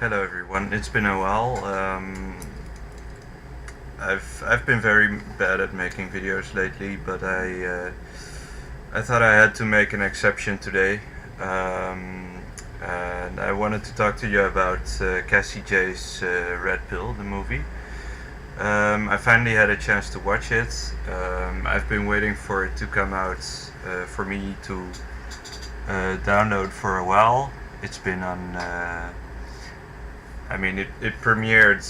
Hello everyone. It's been a while. I've been very bad at making videos lately, but I thought I had to make an exception today, and I wanted to talk to you about Cassie Jaye's Red Pill, the movie. I finally had a chance to watch it. I've been waiting for it to come out for me to download for a while. It's been on. It premiered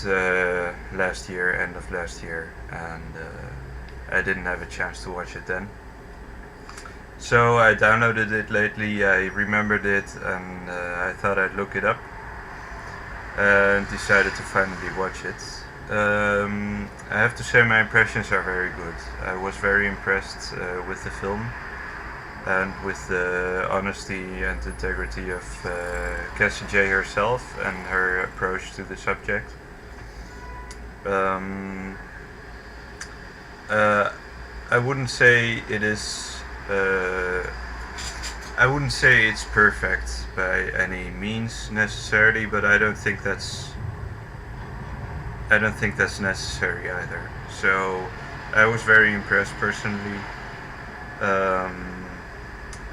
last year, end of last year, and I didn't have a chance to watch it then. So I downloaded it lately, I remembered it, and I thought I'd look it up, and decided to finally watch it. I have to say my impressions are very good. I was very impressed with the film and with the honesty and integrity of Cassie Jaye herself and her approach to the subject. Um, I wouldn't say it is. I wouldn't say it's perfect by any means necessarily, but I don't think that's. I don't think that's necessary either. So I was very impressed personally. Um,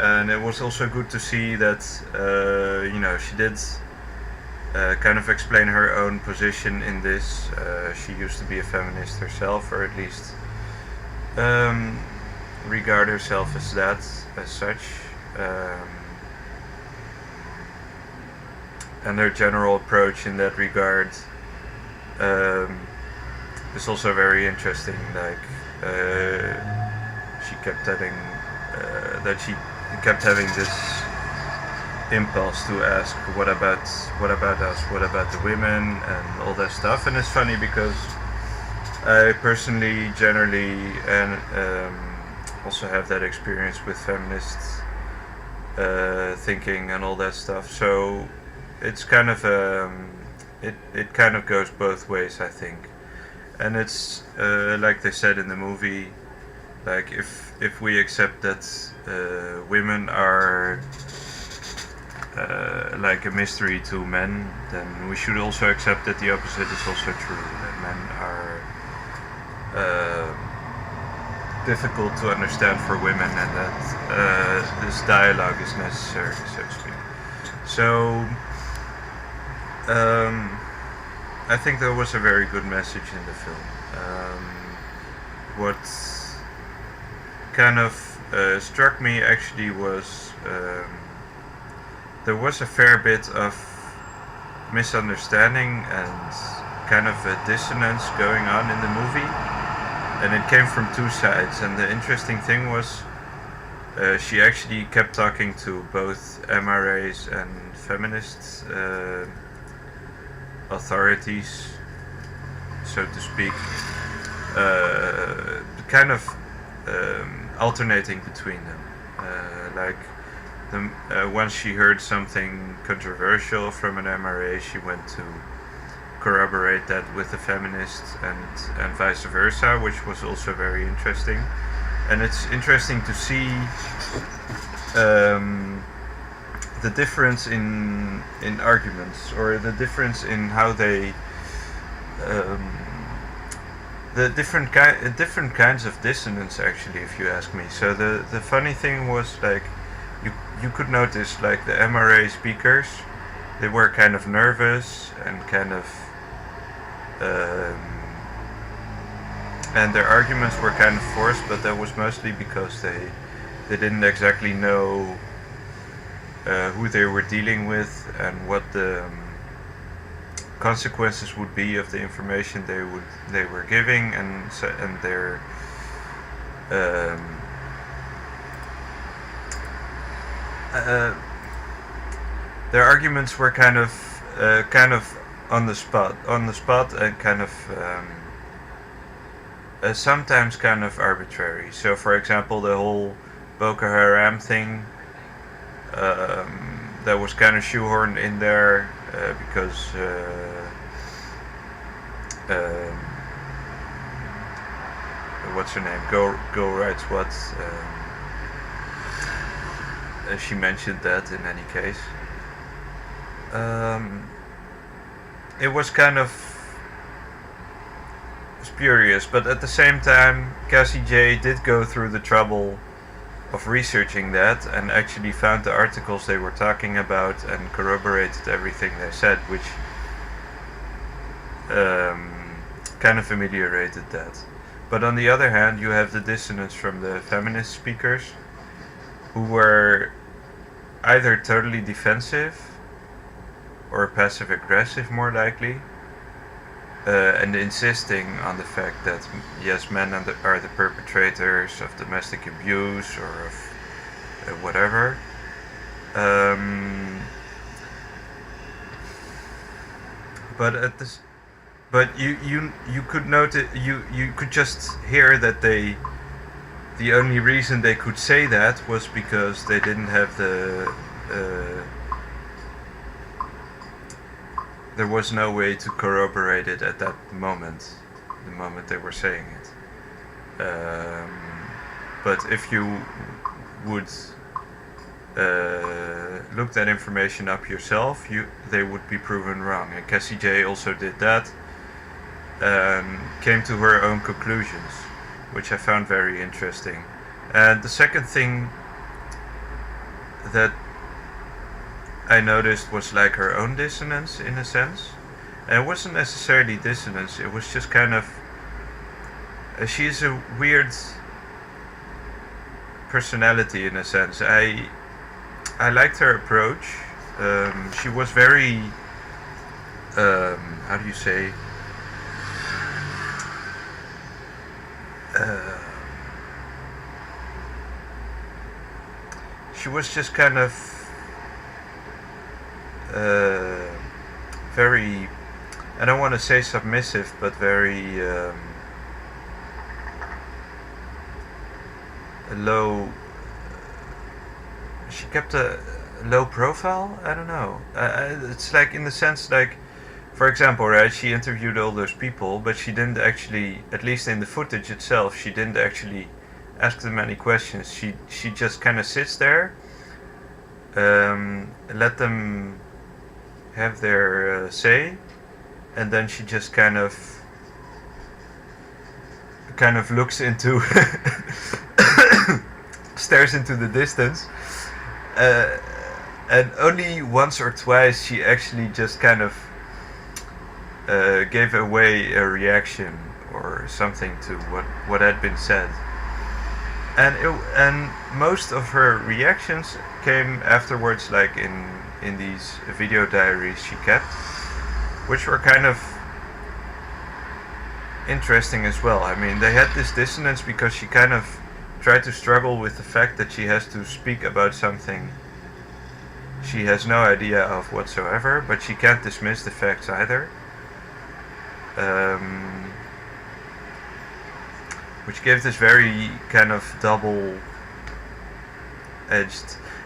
and it was also good to see that she did kind of explain her own position in this. She used to be a feminist herself, or at least regard herself as that, as such. Um, and her general approach in that regard is also very interesting. Like she kept telling that she kept having this impulse to ask what about us, what about the women, and all that stuff. And it's funny because I personally generally and also have that experience with feminists thinking and all that stuff. So it's kind of it kind of goes both ways, I think. And it's like they said in the movie, like if we accept that women are like a mystery to men, then we should also accept that the opposite is also true. That men are difficult to understand for women, and that this dialogue is necessary, so to speak. So I think that was a very good message in the film. What kind of struck me actually was there was a fair bit of misunderstanding and kind of a dissonance going on in the movie, and it came from two sides. And the interesting thing was she actually kept talking to both MRAs and feminist authorities, so to speak, kind of alternating between them. Once she heard something controversial from an MRA, she went to corroborate that with the feminists, and vice versa, which was also very interesting. And it's interesting to see the difference in arguments, or the difference in how they the different kinds of dissonance, actually, if you ask me. So the funny thing was, like, you could notice, like, the MRA speakers, they were kind of nervous and kind of and their arguments were kind of forced, but that was mostly because they didn't exactly know who they were dealing with and what the consequences would be of the information they were giving, and their arguments were kind of on the spot, and kind of sometimes kind of arbitrary. So, for example, the whole Boko Haram thing, that was kind of shoehorned in there because what's her name? Go writes what? She mentioned that in any case. it was kind of spurious, but at the same time, Cassie Jaye did go through the trouble of researching that and actually found the articles they were talking about and corroborated everything they said, which kind of ameliorated that. But on the other hand, you have the dissonance from the feminist speakers, who were either totally defensive or passive aggressive, more likely, and insisting on the fact that yes, men are the perpetrators of domestic abuse or of whatever. But at this, but you could note it. You could just hear that they. The only reason they could say that was because they didn't have the. There was no way to corroborate it at that moment, the moment they were saying it. But if you would look that information up yourself, they would be proven wrong. And Cassie Jaye also did that, came to her own conclusions, which I found very interesting. And the second thing that I noticed was like her own dissonance in a sense. And it wasn't necessarily dissonance, it was just kind of she's a weird personality in a sense. I liked her approach. She was very how do you say, she was just kind of very, I don't want to say submissive, but very low. She kept a low profile. I don't know. It's like in the sense, like, for example, right? She interviewed all those people, but she didn't actually, at least in the footage itself, she didn't actually ask them any questions. She just kind of sits there, let them have their say, and then she just kind of looks into stares into the distance, and only once or twice she actually just kind of gave away a reaction or something to what had been said, and most of her reactions came afterwards, like in these video diaries she kept, which were kind of interesting as well. I mean, they had this dissonance because she kind of tried to struggle with the fact that she has to speak about something she has no idea of whatsoever, but she can't dismiss the facts either. Which gave this very kind of double-edged,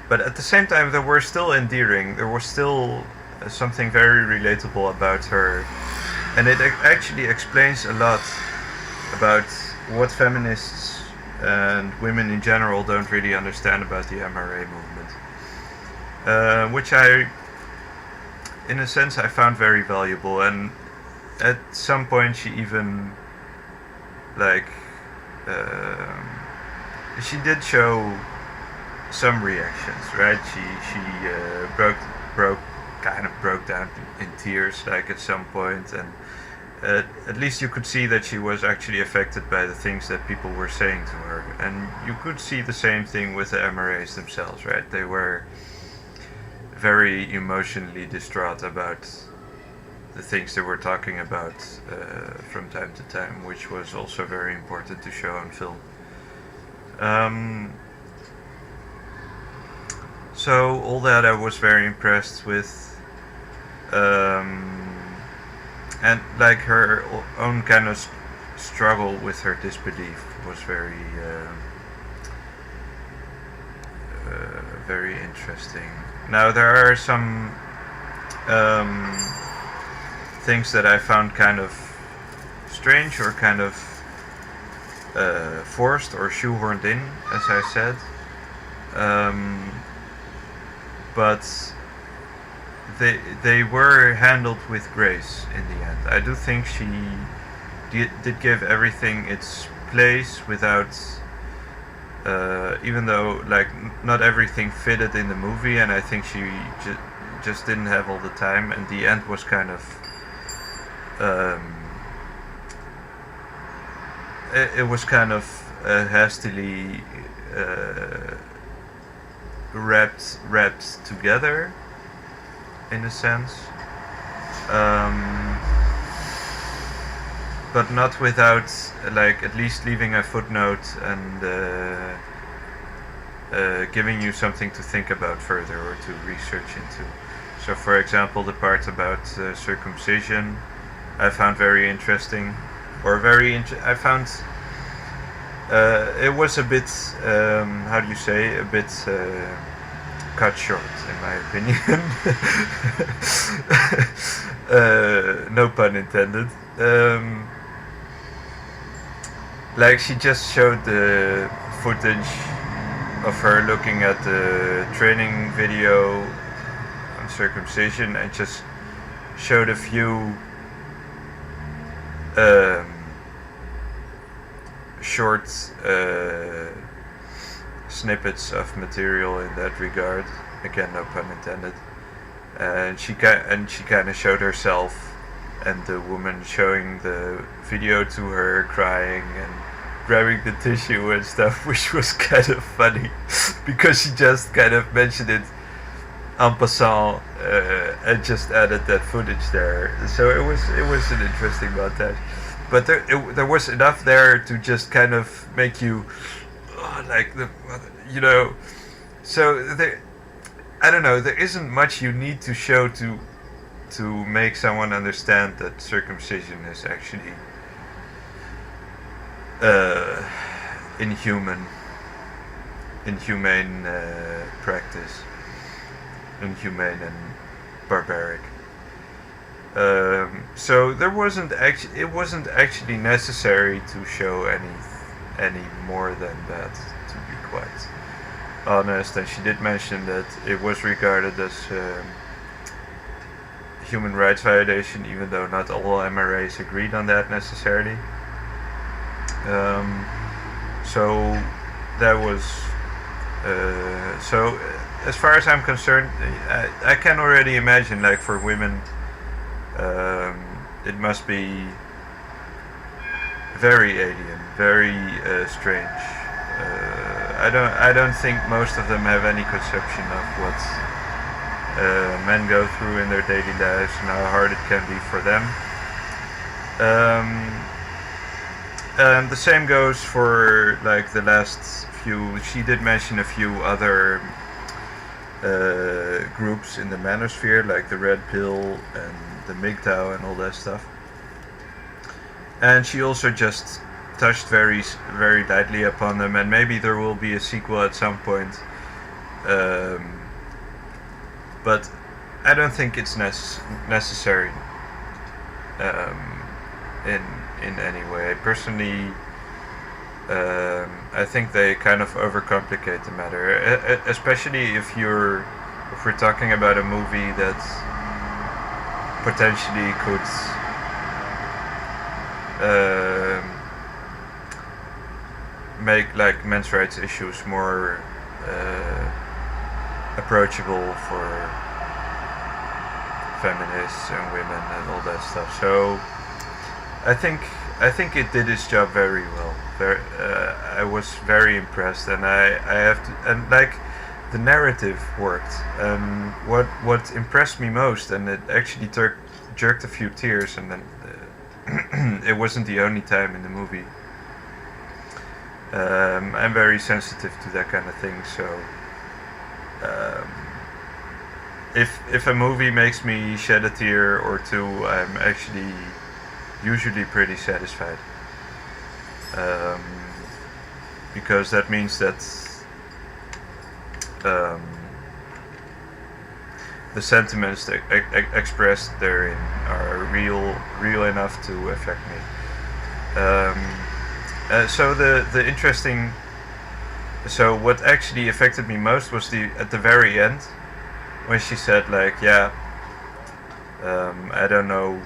but at the same time they were still endearing. There was still something very relatable about her, and it actually explains a lot about what feminists and women in general don't really understand about the MRA movement, which I, in a sense, I found very valuable. And at some point she even, like, she did show some reactions, right? She broke down in tears, like, at some point, and at least you could see that she was actually affected by the things that people were saying to her. And you could see the same thing with the MRAs themselves, right? They were very emotionally distraught about the things they were talking about from time to time, which was also very important to show on film. So all that I was very impressed with, and like her own kind of struggle with her disbelief was very very interesting. Now there are some things that I found kind of strange or kind of forced or shoehorned in, as I said. But they were handled with grace in the end. I do think she did give everything its place without, even though like not everything fitted in the movie, and I think she just didn't have all the time, and the end was kind of it was kind of hastily wrapped together in a sense, but not without like at least leaving a footnote and giving you something to think about further or to research into. So for example, the part about circumcision I found very interesting, or I found it was a bit how do you say, a bit cut short in my opinion. No pun intended. Like she just showed the footage of her looking at the training video on circumcision and just showed a few short snippets of material in that regard. Again, no pun intended. And she kind of showed herself and the woman showing the video to her crying and grabbing the tissue and stuff, which was kind of funny because she just kind of mentioned it en passant and just added that footage there. So it was an interesting montage, but there was enough there to just kind of make you like so there, I don't know, there isn't much you need to show to make someone understand that circumcision is actually inhumane practice, inhumane and barbaric. So it wasn't actually necessary to show any more than that, to be quite honest. And she did mention that it was regarded as human rights violation, even though not all MRAs agreed on that necessarily. So that was so as far as I'm concerned, I can already imagine, like for women, it must be very alien, very strange. I don't think most of them have any conception of what men go through in their daily lives and how hard it can be for them. And the same goes for like the last few. She did mention a few other groups in the manosphere, like the Red Pill and the MGTOW and all that stuff. And she also just touched very lightly upon them, and maybe there will be a sequel at some point. But I don't think it's necessary in any way. Personally, I think they kind of overcomplicate the matter, especially if we're talking about a movie that potentially could make like men's rights issues more approachable for feminists and women and all that stuff. So I think it did its job very well. I was very impressed, and I have to, and like the narrative worked. What impressed me most, and it actually jerked a few tears, and then it wasn't the only time in the movie. I'm very sensitive to that kind of thing, so if a movie makes me shed a tear or two, I'm actually usually pretty satisfied, because that means that the sentiments that expressed therein are real enough to affect me. So the interesting, so what actually affected me most was at the very end, when she said like, yeah, I don't know,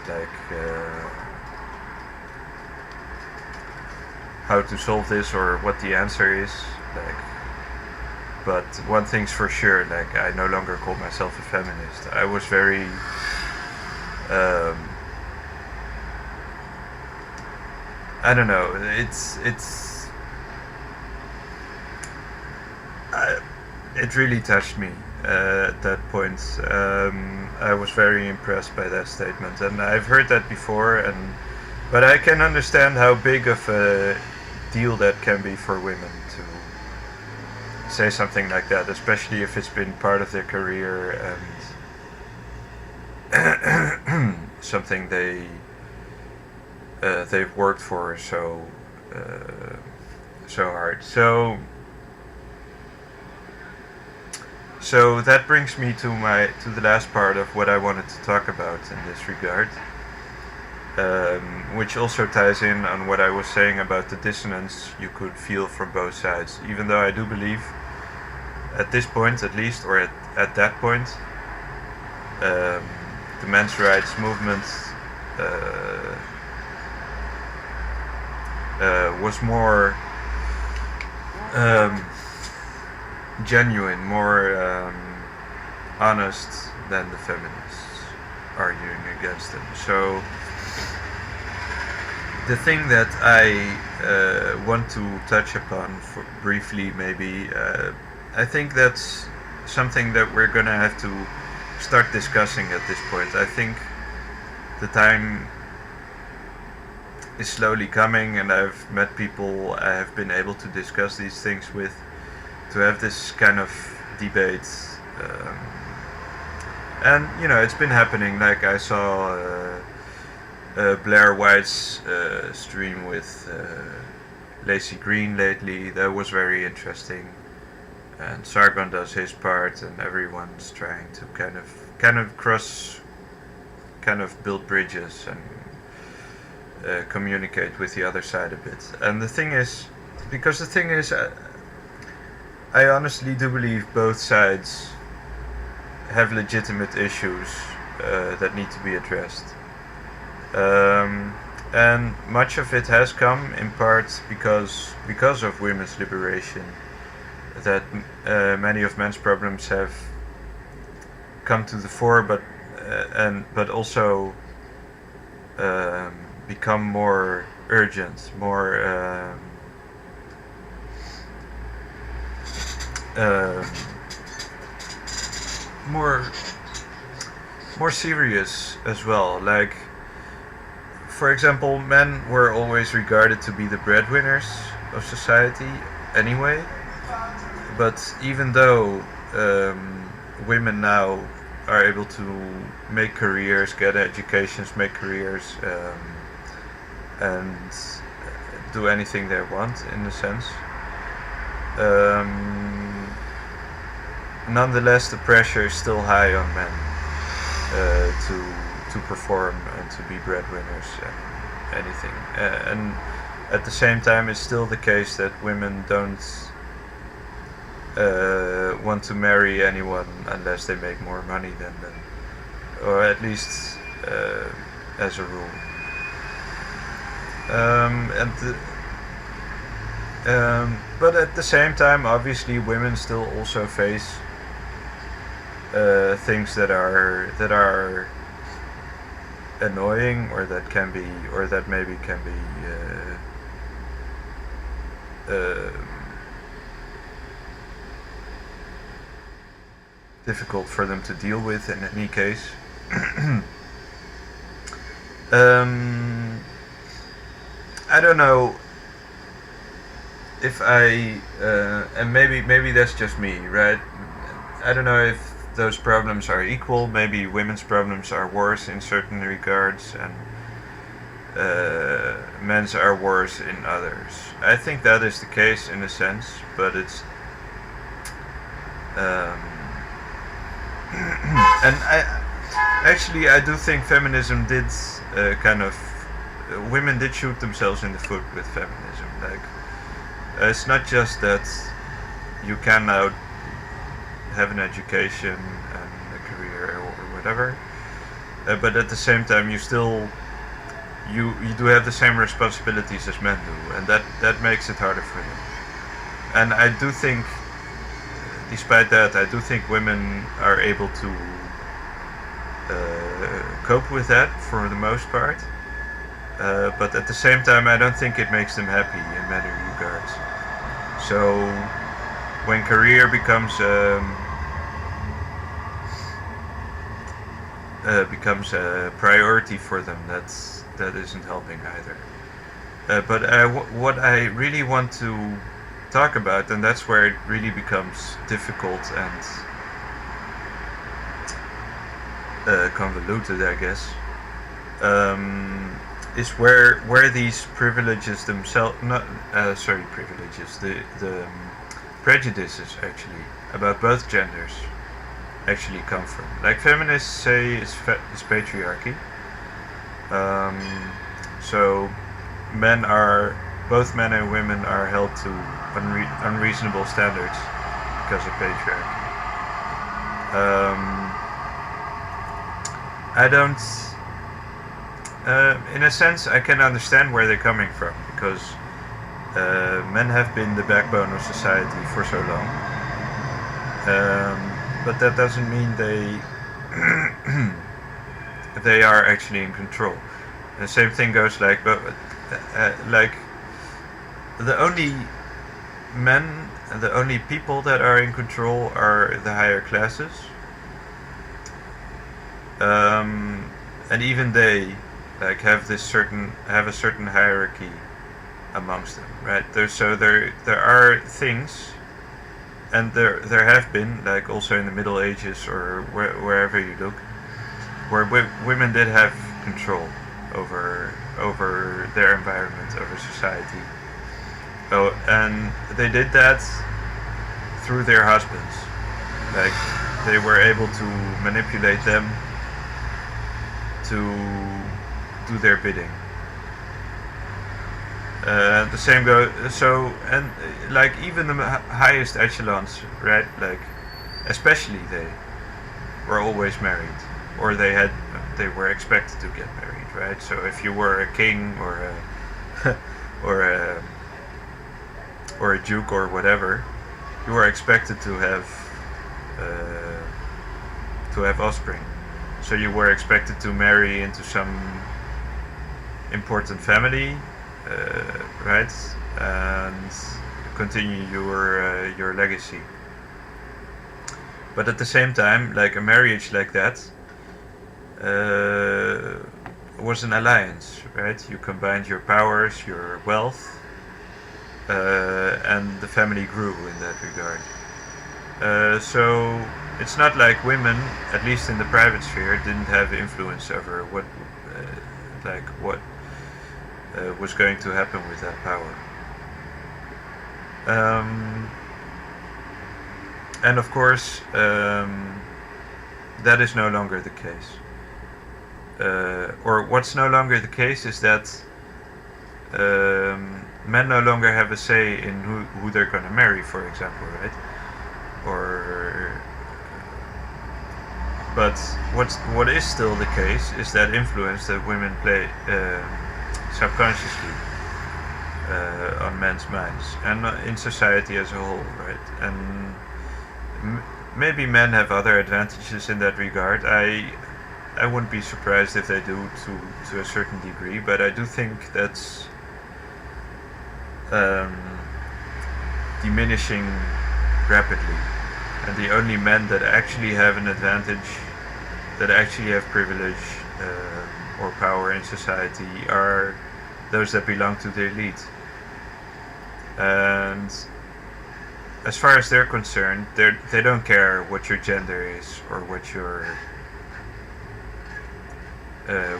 like, how to solve this or what the answer is, like, but one thing's for sure, like, I no longer call myself a feminist. I was very I don't know, it really touched me at that point. I was very impressed by that statement, and I've heard that before, but I can understand how big of a deal that can be for women to say something like that, especially if it's been part of their career and something they've worked for so hard. So that brings me to the last part of what I wanted to talk about in this regard, which also ties in on what I was saying about the dissonance you could feel from both sides. Even though I do believe, at this point at least, or at that point, the men's rights movement was more genuine, more honest than the feminists arguing against them. So the thing that I want to touch upon briefly, maybe, I think that's something that we're gonna have to start discussing at this point. I think the time is slowly coming, and I've met people I have been able to discuss these things with, to have this kind of debate. And you know, it's been happening. Like, I saw Blair White's stream with Lacey Green lately. That was very interesting. And Sargon does his part, and everyone's trying to kind of build bridges and communicate with the other side a bit. And the thing is, I honestly do believe both sides have legitimate issues that need to be addressed. And much of it has come in part because of women's liberation, that many of men's problems have come to the fore, but also become more urgent, more more serious as well. Like, for example, men were always regarded to be the breadwinners of society anyway, but even though women now are able to make careers, get educations, make careers, and do anything they want, in a sense, nonetheless the pressure is still high on men to perform and to be breadwinners and anything. And at the same time, it's still the case that women don't want to marry anyone unless they make more money than them, or at least as a rule. But at the same time, obviously, women still also face things that are annoying, or that maybe can be difficult for them to deal with in any case. I don't know if and maybe that's just me, right? I don't know if those problems are equal. Maybe women's problems are worse in certain regards, and men's are worse in others. I think that is the case in a sense, but it's and I do think feminism did women did shoot themselves in the foot with feminism. Like, it's not just that you can now have an education and a career or whatever. but at the same time you do have the same responsibilities as men do, and that makes it harder for them. And I do think, despite that, I do think women are able to cope with that for the most part. But at the same time, I don't think it makes them happy in many regards. So when career becomes a priority for them, that isn't helping either. But what I really want to talk about, and that's where it really becomes difficult and convoluted, I guess, is where these privileges themselves, privileges, the prejudices actually about both genders actually come from. Like feminists say, it's patriarchy. So both men and women are held to unreasonable standards because of patriarchy. I don't. In a sense, I can understand where they're coming from, because men have been the backbone of society for so long. But that doesn't mean they are actually in control. The same thing goes like the only men, the only people that are in control are the higher classes, and even they have a certain hierarchy amongst them, right? There are things, and there have been, like also in the Middle Ages or wherever you look, where women did have control over their environment, over society. Oh, and they did that through their husbands. Like they were able to manipulate them to do their bidding. The same goes. So, and like even the highest echelons, right? Like, especially they were always married, or they were expected to get married, right? So if you were a king or a or a duke or whatever, you were expected to have offspring. So you were expected to marry into some important family, right, and continue your legacy. But at the same time, like a marriage like that was an alliance, right? You combined your powers, your wealth, and the family grew in that regard. So it's not like women, at least in the private sphere, didn't have influence over what was going to happen with that power. And of course, that is no longer the case. Or what's no longer the case is that men no longer have a say in who they're going to marry, for example, right? But what is still the case is that influence that women play subconsciously on men's minds and in society as a whole, right? And maybe men have other advantages in that regard. I wouldn't be surprised if they do to a certain degree, but I do think that's diminishing rapidly. And the only men that actually have an advantage, that actually have privilege or power in society, are those that belong to the elite. And as far as they're concerned, they don't care what your gender is or what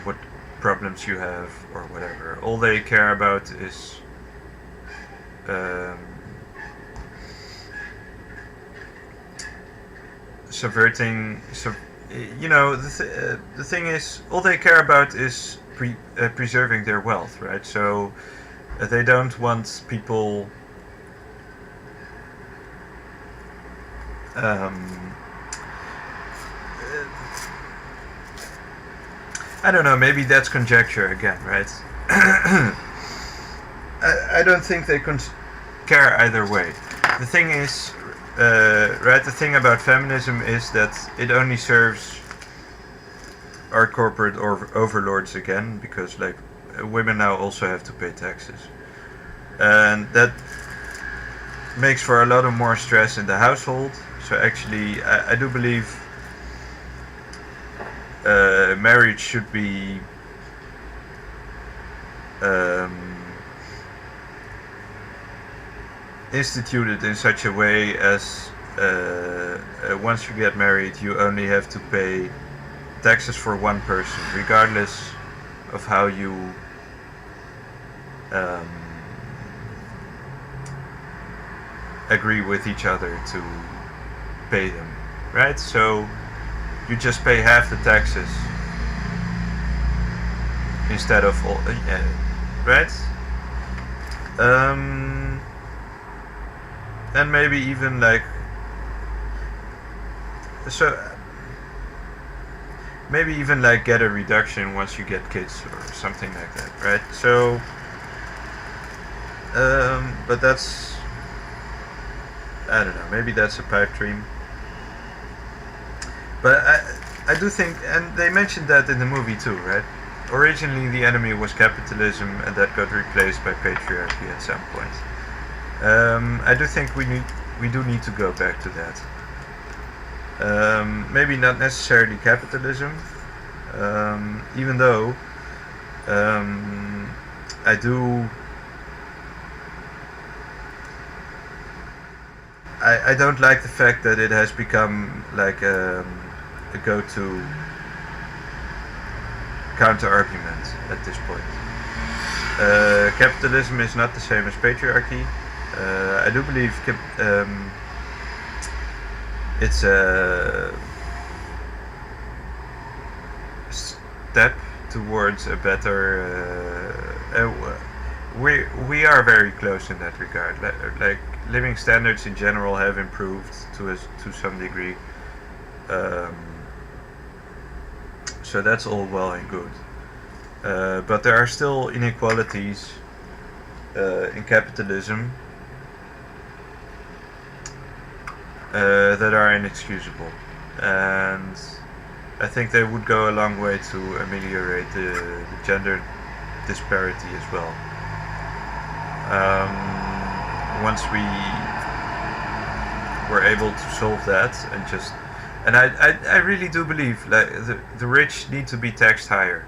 what problems you have or whatever. All they care about is subverting. The thing is, all they care about is preserving their wealth, right? So they don't want people I don't know, maybe that's conjecture again, right? I don't think they care either way. The thing is, right, the thing about feminism is that it only serves our corporate overlords again, because like women now also have to pay taxes. And that makes for a lot of more stress in the household. So actually, I do believe marriage should be instituted in such a way as once you get married, you only have to pay taxes for one person, regardless of how you agree with each other to pay them, right? So you just pay half the taxes instead of all, right? And maybe even like, so maybe even like get a reduction once you get kids or something like that, right? So but that's, I don't know, maybe that's a pipe dream. But I do think, and they mentioned that in the movie too, right? Originally the enemy was capitalism, and that got replaced by patriarchy at some point. I do think we do need to go back to that. Maybe not necessarily capitalism, even though I don't like the fact that it has become like a go-to counter-argument at this point. Capitalism is not the same as patriarchy. I do believe it's a step towards a better. We are very close in that regard. Like living standards in general have improved to some degree. So that's all well and good. But there are still inequalities in capitalism that are inexcusable, and I think they would go a long way to ameliorate the gender disparity as well. Once we were able to solve that, and I really do believe like the rich need to be taxed higher.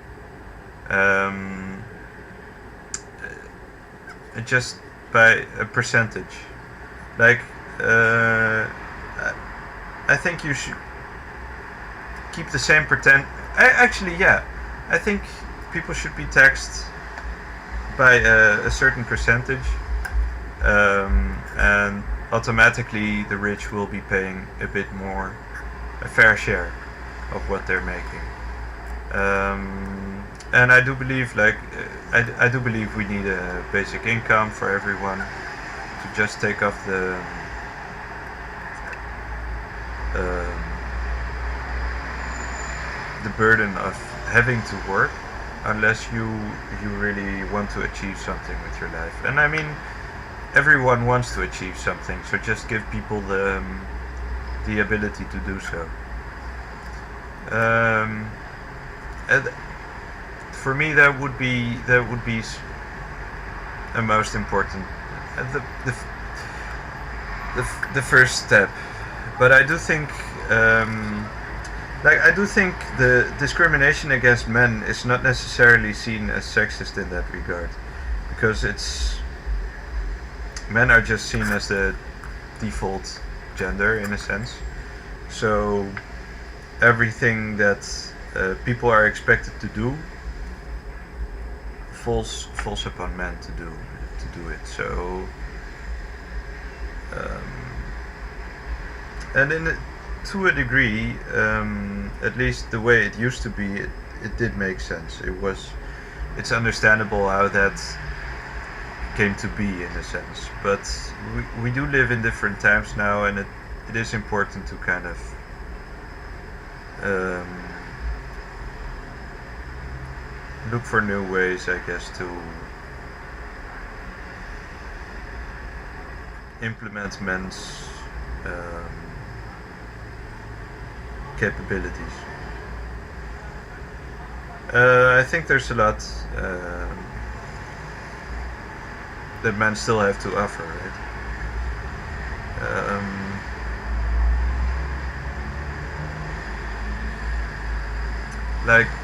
Just by a percentage. Like I think you should keep the same actually, yeah, I think people should be taxed by a certain percentage, and automatically the rich will be paying a bit more, a fair share of what they're making. And I do believe, like, I do believe we need a basic income for everyone to just take off the burden of having to work, unless you really want to achieve something with your life. And I mean, everyone wants to achieve something, so just give people the ability to do so. And for me, that would be a most important, the first step. But I do think, I do think the discrimination against men is not necessarily seen as sexist in that regard, because men are just seen as the default gender in a sense. So everything that people are expected to do falls upon men to do it. So and to a degree, at least the way it used to be, it did make sense. It's understandable how that came to be in a sense. But we do live in different times now, and it is important to kind of look for new ways, I guess, to implement men's capabilities. I think there's a lot that men still have to offer, right?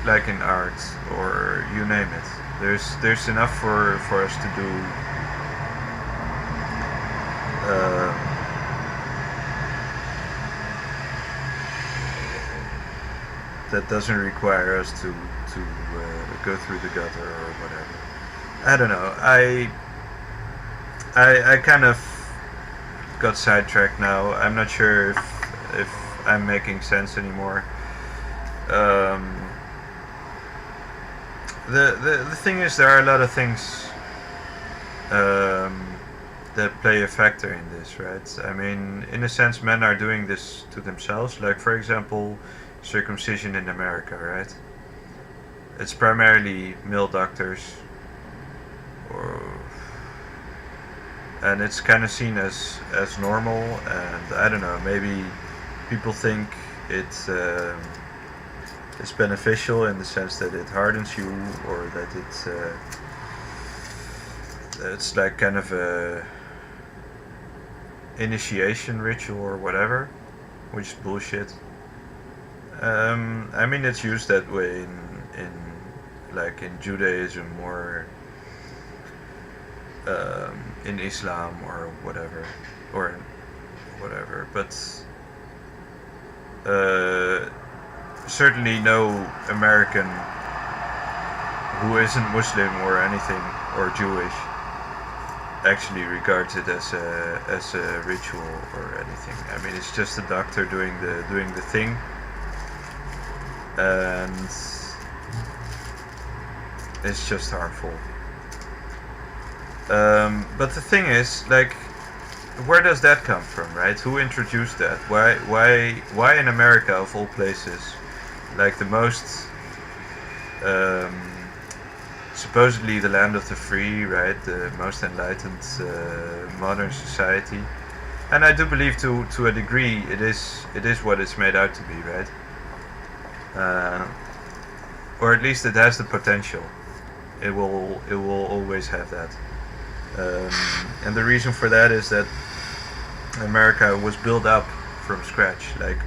Like in art or you name it. There's enough for us to do. That doesn't require us to go through the gutter or whatever. I don't know. I kind of got sidetracked now. I'm not sure if I'm making sense anymore. The thing is, there are a lot of things that play a factor in this, right? I mean, in a sense, men are doing this to themselves. Like, for example, circumcision in America, right? It's primarily male doctors, and it's kind of seen as normal. And I don't know, maybe people think it's beneficial in the sense that it hardens you, or that it's like kind of a initiation ritual or whatever, which is bullshit. I mean, it's used that way in like in Judaism or in Islam or whatever, but certainly no American who isn't Muslim or anything or Jewish actually regards it as a ritual or anything. I mean, it's just a doctor doing the thing, and it's just harmful. But the thing is, like, where does that come from, right? Who introduced that? Why in America, of all places, like the most supposedly the land of the free, right? The most enlightened modern society, and I do believe to a degree it is what it's made out to be, right? Or at least it has the potential. It will always have that. And the reason for that is that America was built up from scratch. Like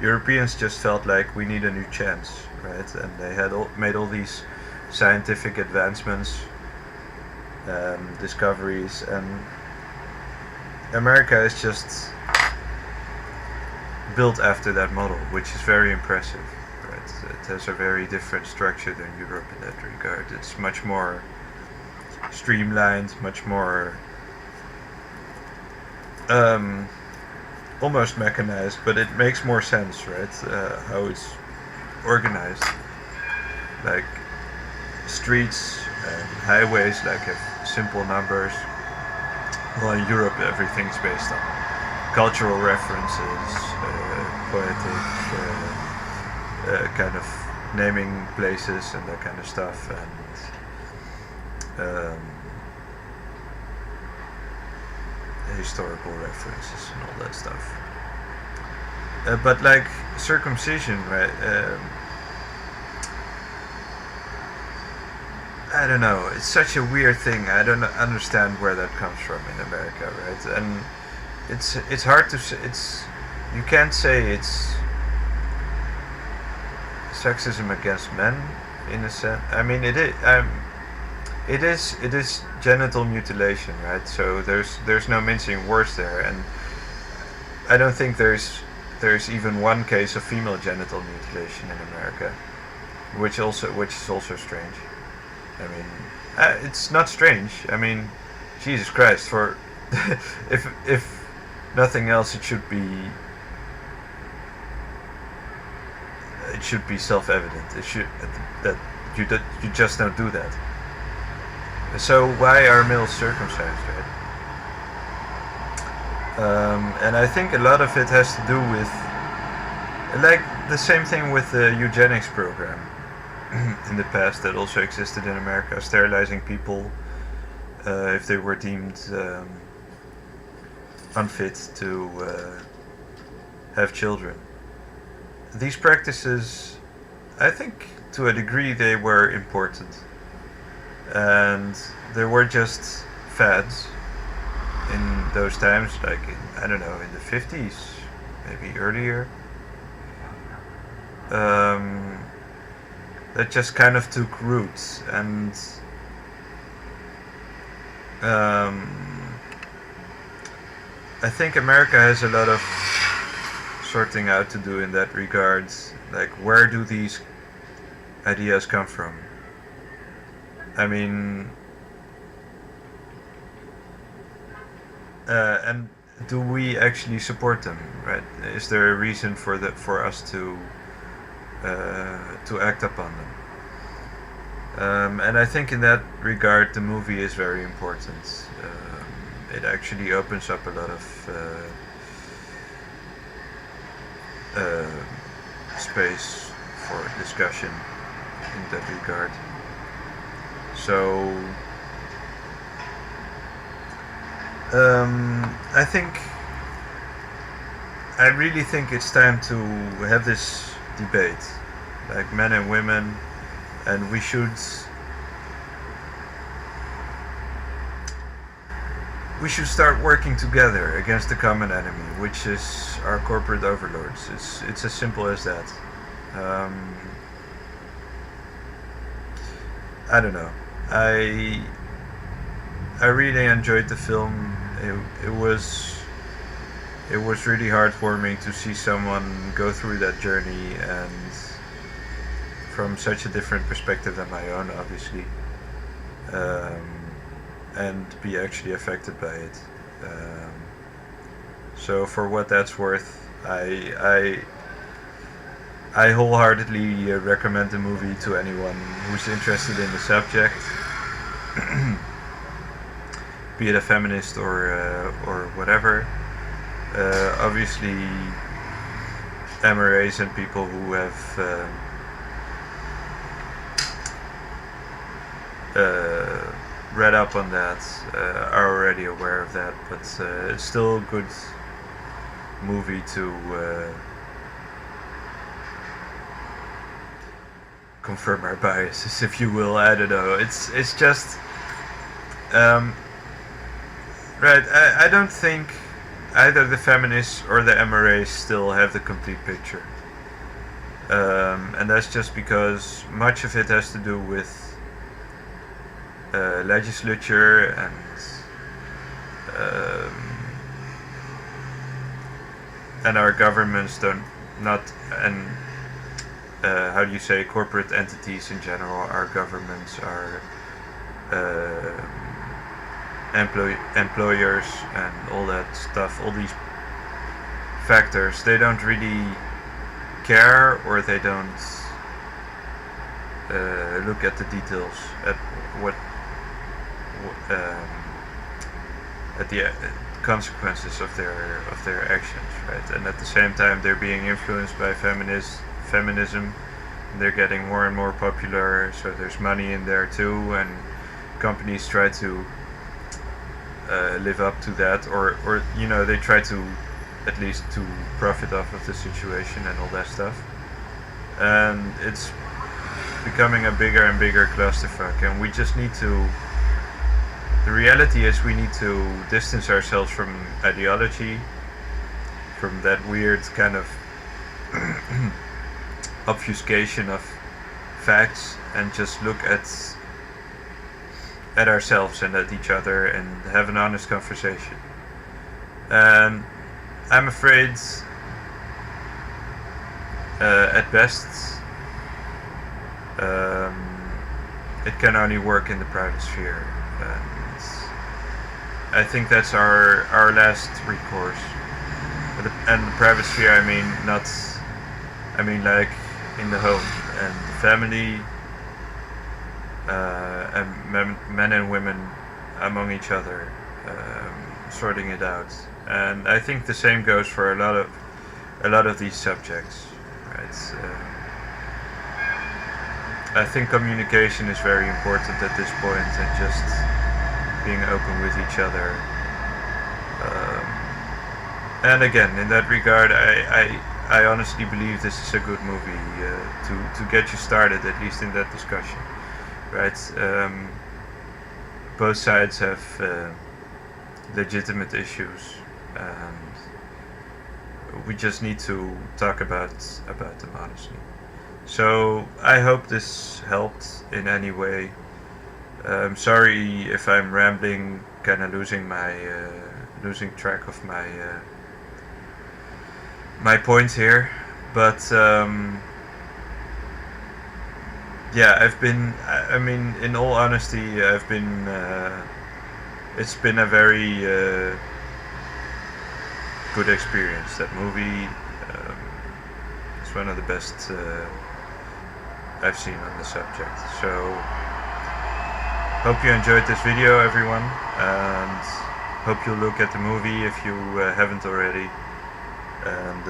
Europeans just felt like we need a new chance, right? And they had made all these scientific advancements, discoveries, and America is just built after that model, which is very impressive, right? It has a very different structure than Europe in that regard. It's much more streamlined, much more almost mechanized, but it makes more sense, right? How it's organized. Like streets and highways like have simple numbers, while in Europe everything's based on cultural references, poetic kind of naming places and that kind of stuff, and historical references and all that stuff. But like circumcision, right? I don't know. It's such a weird thing. I don't understand where that comes from in America, right? And it's hard to say. You can't say it's sexism against men in a sense. I mean, it is genital mutilation, right? So there's no mincing words there, and I don't think there's even one case of female genital mutilation in America, which is also strange. I mean, it's not strange. I mean, Jesus Christ! For if nothing else, it should be self-evident. It should that you just don't do that. So why are males circumcised, right? And I think a lot of it has to do with, like, the same thing with the eugenics program. in the past that also existed in America, sterilizing people if they were deemed unfit to have children. These practices, I think to a degree they were important, and they were just fads in those times, like I don't know, in the 50s, maybe earlier. That just kind of took roots, and I think America has a lot of sorting out to do in that regard. Like, where do these ideas come from? I mean, and do we actually support them? Right? Is there a reason for us to act upon them? And I think in that regard, the movie is very important. It actually opens up a lot of space for discussion in that regard. So I really think it's time to have this debate, like men and women, and we should start working together against the common enemy, which is our corporate overlords. It's as simple as that. I don't know. I really enjoyed the film. It was really heartwarming to see someone go through that journey, and from such a different perspective than my own, obviously, and be actually affected by it. So for what that's worth, I wholeheartedly recommend the movie to anyone who's interested in the subject, be it a feminist or whatever. Obviously, MRAs and people who have read up on that are already aware of that, but it's still a good movie to confirm our biases, if you will. I don't know. It's just right. I don't think either the feminists or the MRAs still have the complete picture, and that's just because much of it has to do with legislature and our governments and how do you say, corporate entities in general. Our governments are employers and all that stuff, all these factors. They don't really care, or they don't look at the details, at at the consequences of their actions, right? And at the same time, they're being influenced by feminism. They're getting more and more popular, so there's money in there too, and companies try to live up to that, or they try to at least to profit off of the situation and all that stuff. And it's becoming a bigger and bigger clusterfuck, and we just need to. The reality is we need to distance ourselves from ideology, from that weird kind of obfuscation of facts, and just look at ourselves and at each other and have an honest conversation. And I'm afraid, at best, it can only work in the private sphere. And I think that's our last recourse. And the private sphere, I mean like in the home and the family, and men and women among each other, sorting it out. And I think the same goes for a lot of these subjects, right? I think communication is very important at this point, and just being open with each other. Um, and again, in that regard, I honestly believe this is a good movie to get you started, at least in that discussion, right? Both sides have legitimate issues, and we just need to talk about them honestly. So I hope this helped in any way. I'm sorry if I'm rambling, kind of losing track of my points here, but yeah, I mean, in all honesty, I've been. It's been a very good experience. That movie. It's one of the best I've seen on the subject. So hope you enjoyed this video, everyone, and hope you'll look at the movie if you haven't already. And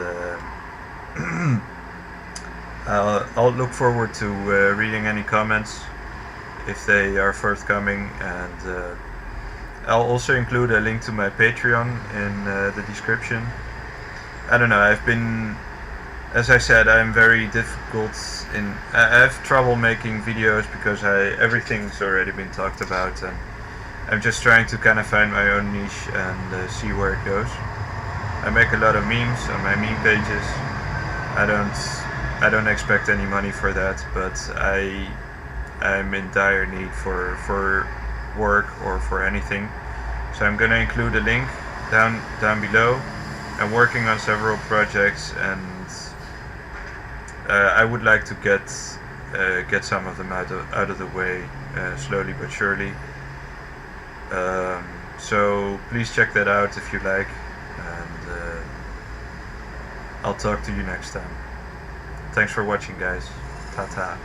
I'll look forward to reading any comments if they are forthcoming, and I'll also include a link to my Patreon in the description. I don't know, as I said, I'm very difficult I have trouble making videos because everything's already been talked about, and I'm just trying to kind of find my own niche and see where it goes. I make a lot of memes on my meme pages. I don't expect any money for that, but I'm in dire need for work or for anything. So I'm gonna include a link down below. I'm working on several projects, and I would like to get some of them out of the way slowly but surely. So please check that out if you like, and I'll talk to you next time. Thanks for watching, guys. Ta-ta.